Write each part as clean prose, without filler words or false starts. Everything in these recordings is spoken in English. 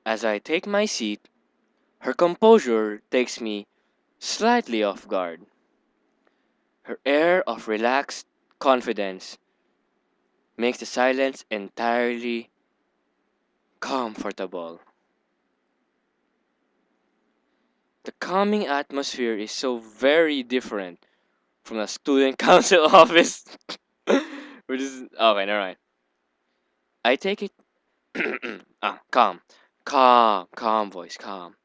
As I take my seat, her composure takes me slightly off guard. Her air of relaxed confidence makes the silence entirely comfortable. The calming atmosphere is so very different from a student council office. Which is okay, never mind. I take it calm. Calm voice, calm.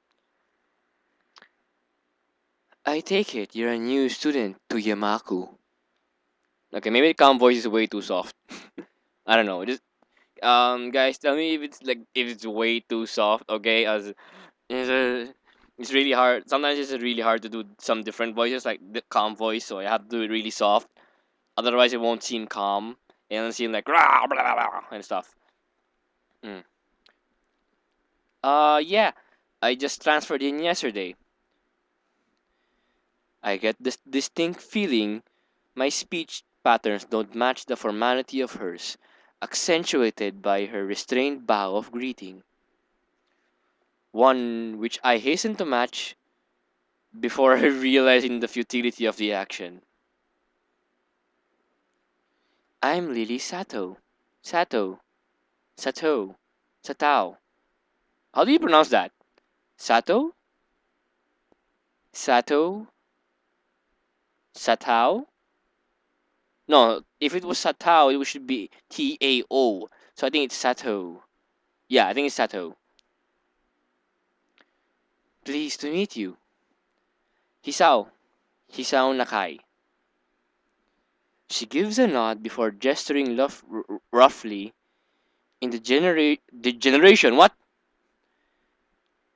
I take it you're a new student to Yamaku. Okay, maybe calm voice is way too soft. I don't know. Just guys, tell me if it's like if it's way too soft. Okay, as it's, it's really hard. Sometimes it's really hard to do some different voices, like the calm voice. So I have to do it really soft. Otherwise, it won't seem calm. It'll seem like rah, blah, blah, blah, and stuff. Mm. Yeah. I just transferred in yesterday. I get this distinct feeling my speech patterns don't match the formality of hers, accentuated by her restrained bow of greeting, one which I hasten to match before realizing the futility of the action. I'm Lily Sato. Sato. Sato. Satao. How do you pronounce that? Sato? Sato? Satao? No, if it was Satao, it should be Tao. So I think it's Sato. Yeah, I think it's Sato. Pleased to meet you. Hisao. Hisao Nakai. She gives a nod before gesturing roughly in the generation what?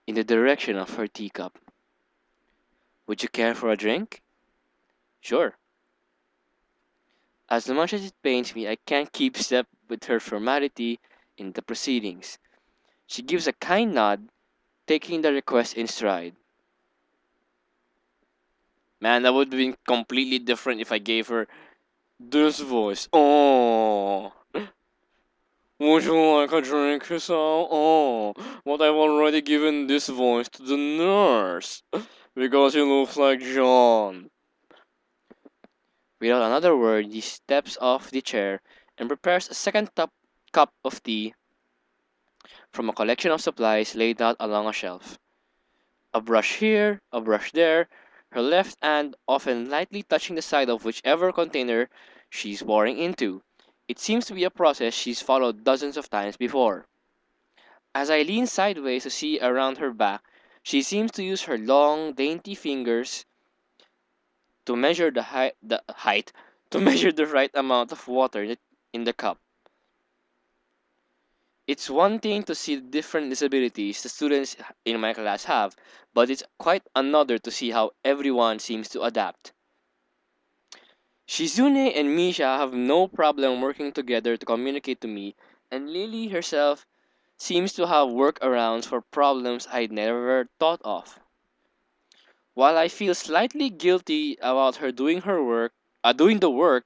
In the direction of her teacup. Would you care for a drink? Sure. As much as it pains me, I can't keep step with her formality in the proceedings. She gives a kind nod, taking the request in stride. Man, that would have been completely different if I gave her this voice. Oh, would you like a drink, Hisao? Oh, but I've already given this voice to the nurse because he looks like John. Without another word, he steps off the chair and prepares a second cup of tea from a collection of supplies laid out along a shelf. A brush here, a brush there, her left hand often lightly touching the side of whichever container she's pouring into. It seems to be a process she's followed dozens of times before. As I lean sideways to see around her back, she seems to use her long, dainty fingers to measure the height, to measure the right amount of water in the cup. It's one thing to see the different disabilities the students in my class have, but it's quite another to see how everyone seems to adapt. Shizune and Misha have no problem working together to communicate to me, and Lily herself seems to have workarounds for problems I'd never thought of. While I feel slightly guilty about doing the work,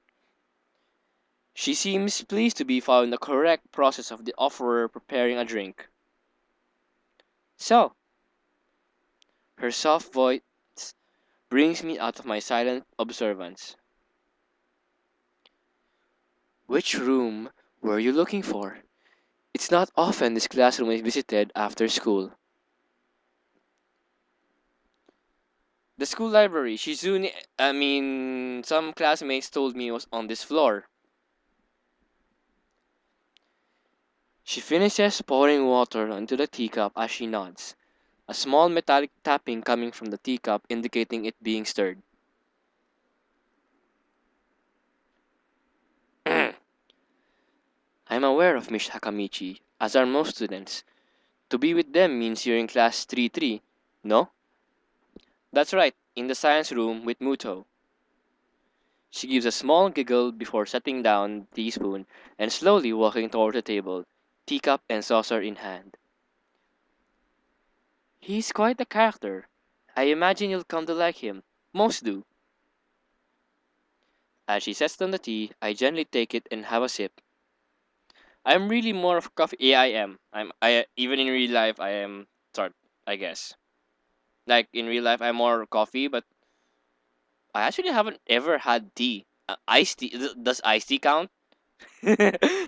she seems pleased to be following the correct process of the offerer preparing a drink. So, her soft voice brings me out of my silent observance. Which room were you looking for? It's not often this classroom is visited after school. The school library, some classmates told me it was on this floor. She finishes pouring water into the teacup as she nods, a small metallic tapping coming from the teacup indicating it being stirred. I'm aware of Miss Hakamichi, as are most students. To be with them means you're in class 3-3, no? That's right, in the science room with Muto. She gives a small giggle before setting down the teaspoon and slowly walking toward the table, teacup and saucer in hand. He's quite a character. I imagine you'll come to like him. Most do. As she sets down the tea, I gently take it and have a sip. I'm really more of coffee. Yeah, I am. I even in real life I am sort. I guess like in real life I'm more coffee, but I actually haven't ever had tea. Iced tea. Does iced tea count?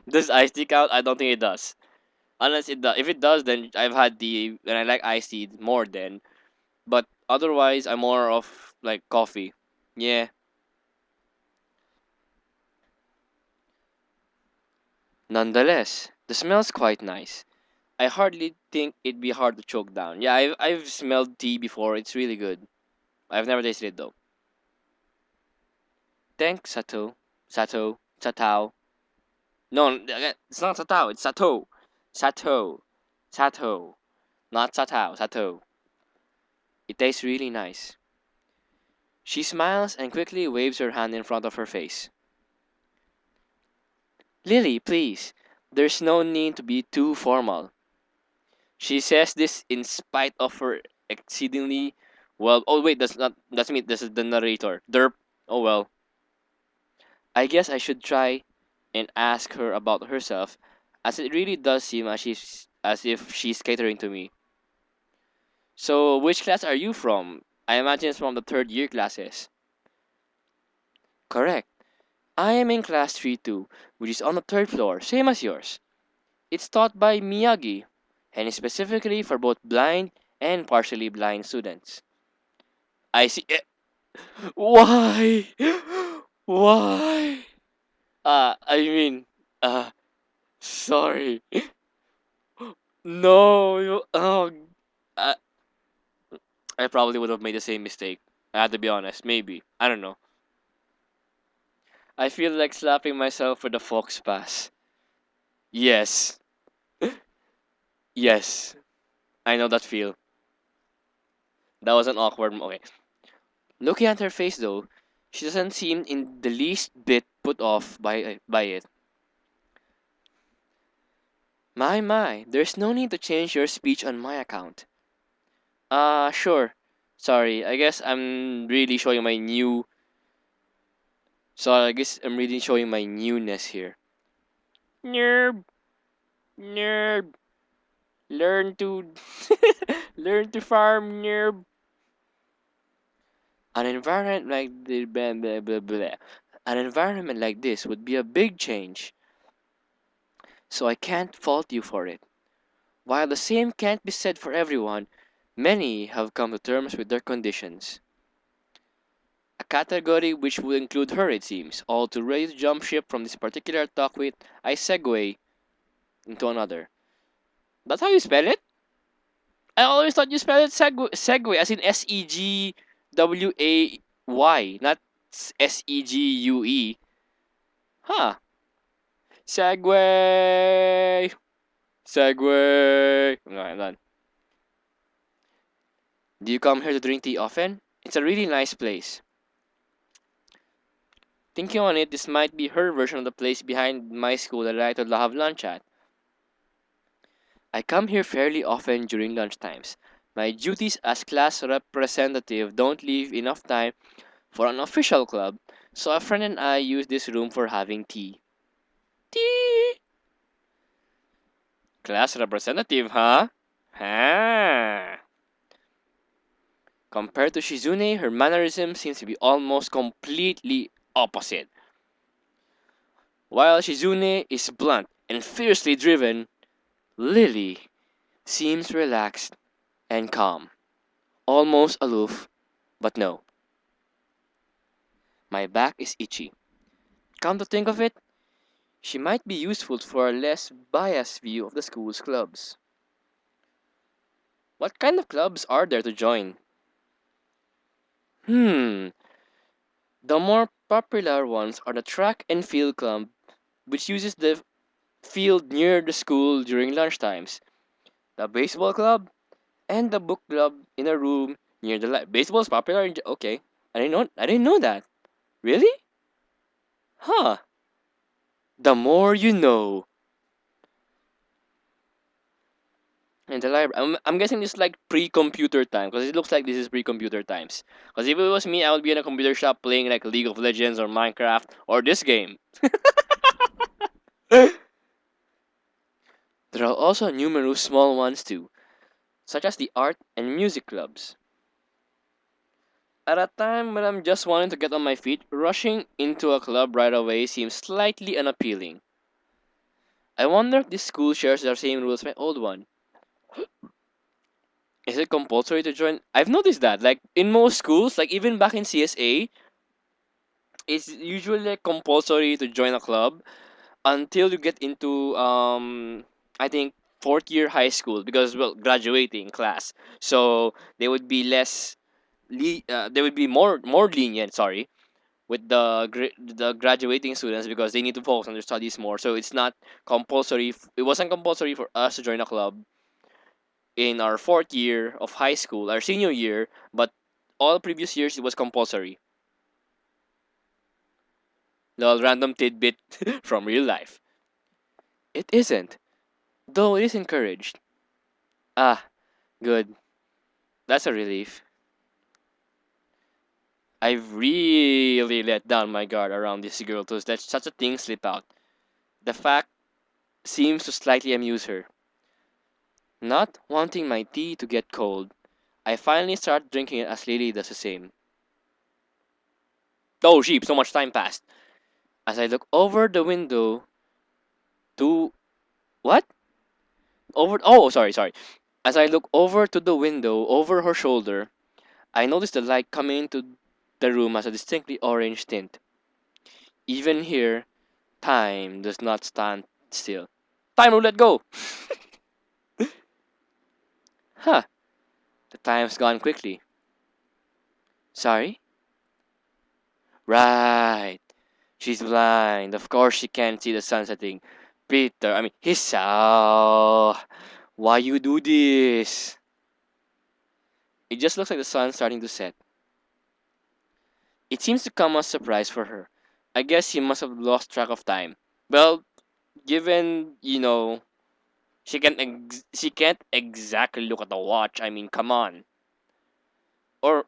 Does iced tea count? I don't think it does. Unless it does. If it does, then I've had tea and I like iced tea more then. But otherwise, I'm more of like coffee. Yeah. Nonetheless, the smell's quite nice. I hardly think it'd be hard to choke down. Yeah, I've smelled tea before. It's really good. I've never tasted it though. Thanks, Sato. Sato. Satao. No, it's not Satao. It's Sato. Sato. Sato. Not Satao. Sato. It tastes really nice. She smiles and quickly waves her hand in front of her face. Lily, please. There's no need to be too formal. She says this in spite of her exceedingly well. Oh wait, that's me. This is the narrator. Derp. Oh well. I guess I should try and ask her about herself, as it really does seem as if she's catering to me. So, which class are you from? I imagine it's from the third year classes. Correct. I am in class 3-2, which is on the third floor, same as yours. It's taught by Miyagi, and is specifically for both blind and partially blind students. I see. Why? Why? I mean, uh, sorry. No, I, I probably would have made the same mistake. I had to be honest. Maybe. I don't know. I feel like slapping myself for the fox pass. Yes. Yes. I know that feel. That was an awkward. Okay. Looking at her face though, she doesn't seem in the least bit put off by it. My, there's no need to change your speech on my account. Sure. Sorry, I guess I'm really showing my new. So I guess I'm really showing my newness here. Nerd, nerd, learn to, learn to farm, nerd. An environment like the blah, blah, blah, blah. An environment like this would be a big change, so I can't fault you for it. While the same can't be said for everyone, many have come to terms with their conditions. A category which will include her, it seems, all too ready to jump ship from this particular talk with, I segue into another. That's how you spell it? I always thought you spell it segue, as in Segway, not Segue. Huh. Segway! Segway! Okay, I'm done. Do you come here to drink tea often? It's a really nice place. Thinking on it, this might be her version of the place behind my school that I like to have lunch at. I come here fairly often during lunch times. My duties as class representative don't leave enough time for an official club, so a friend and I use this room for having tea. Tea! Class representative, huh? Huh. Compared to Shizune, her mannerism seems to be almost completely opposite. While Shizune is blunt and fiercely driven, Lily seems relaxed and calm, almost aloof, but no, my back is itchy. Come to think of it, she might be useful for a less biased view of the school's clubs. What kind of clubs are there to join? Hmm, the more popular ones are the track and field club, which uses the field near the school during lunch times, the baseball club, and the book club in a room near the baseball is popular. Okay, I didn't know that. Really? Huh. The more you know. In the library, I'm guessing this is like pre-computer time because it looks like this is pre-computer times. Because if it was me, I would be in a computer shop playing like League of Legends or Minecraft or this game. There are also numerous small ones too, such as the art and music clubs. At a time when I'm just wanting to get on my feet, rushing into a club right away seems slightly unappealing. I wonder if this school shares the same rules as my old one. Is it compulsory to join? I've noticed that, like in most schools, like even back in CSA, it's usually like compulsory to join a club until you get into I think fourth year high school because well graduating class. So they would be they would be more lenient. Sorry, with the graduating students because they need to focus on their studies more. So it's not compulsory. It wasn't compulsory for us to join a club in our fourth year of high school, our senior year, but all previous years it was compulsory. Little random tidbit from real life. It isn't, though it is encouraged. Ah, good. That's a relief. I've really let down my guard around this girl to let such a thing slip out. The fact seems to slightly amuse her. Not wanting my tea to get cold, I finally start drinking it as Lily does the same. Oh, sheep, so much time passed. As I look over the window to. What? Sorry. As I look over to the window over her shoulder, I notice the light coming into the room has a distinctly orange tint. Even here, time does not stand still. Time roulette go! Huh, the time's gone quickly. Sorry? Right. She's blind. Of course she can't see the sun setting. Hisao. Why you do this? It just looks like the sun starting to set. It seems to come as a surprise for her. I guess she must have lost track of time. Well, given, she can't exactly look at the watch. I mean, come on. Or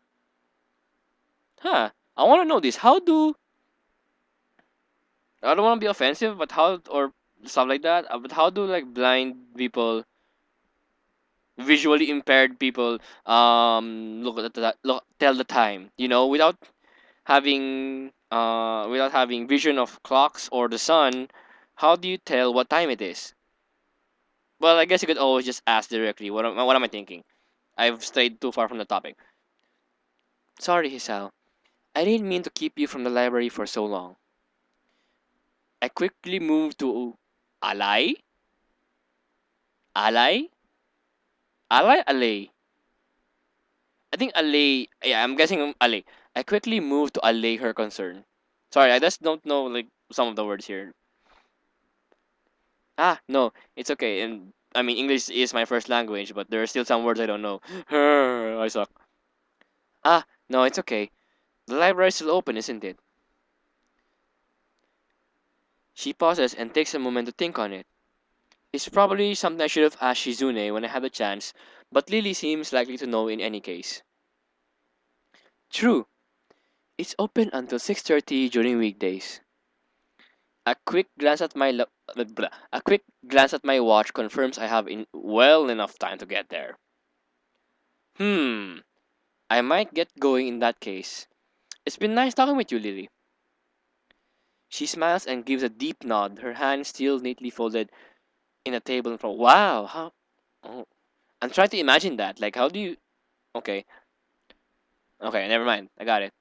I want to know this. How do I don't want to be offensive, but how or stuff like that. But how do like blind people, visually impaired people, look at look tell the time? Without having vision of clocks or the sun, how do you tell what time it is? Well, I guess you could always just ask directly. What am I thinking? I've strayed too far from the topic. Sorry, Hisao. I didn't mean to keep you from the library for so long. I quickly moved to Alay? Alay? Alay? I think allay. Yeah, I'm guessing allay. I quickly moved to allay her concern. Sorry, I just don't know like some of the words here. No, it's okay. And I mean, English is my first language, but there are still some words I don't know. I suck. No, it's okay. The library's still open, isn't it? She pauses and takes a moment to think on it. It's probably something I should have asked Shizune when I had the chance, but Lily seems likely to know in any case. True. It's open until 6:30 during weekdays. A quick glance at a quick glance at my watch confirms I have well enough time to get there. Hmm, I might get going in that case. It's been nice talking with you, Lily. She smiles and gives a deep nod, her hands still neatly folded in a table in front. Wow, how? Oh, I'm trying to imagine that. Like, how do you? Okay, okay, never mind. I got it.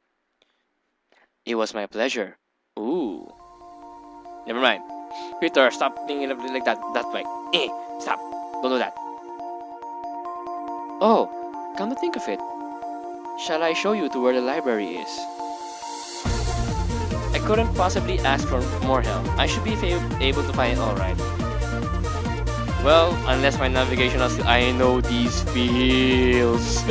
It was my pleasure. Ooh, never mind. Peter, stop thinking of it like that. That way. Stop. Don't do that. Oh, come to think of it, shall I show you to where the library is? I couldn't possibly ask for more help. I should be able to find it alright. Well, unless my navigational skill. I know these feels.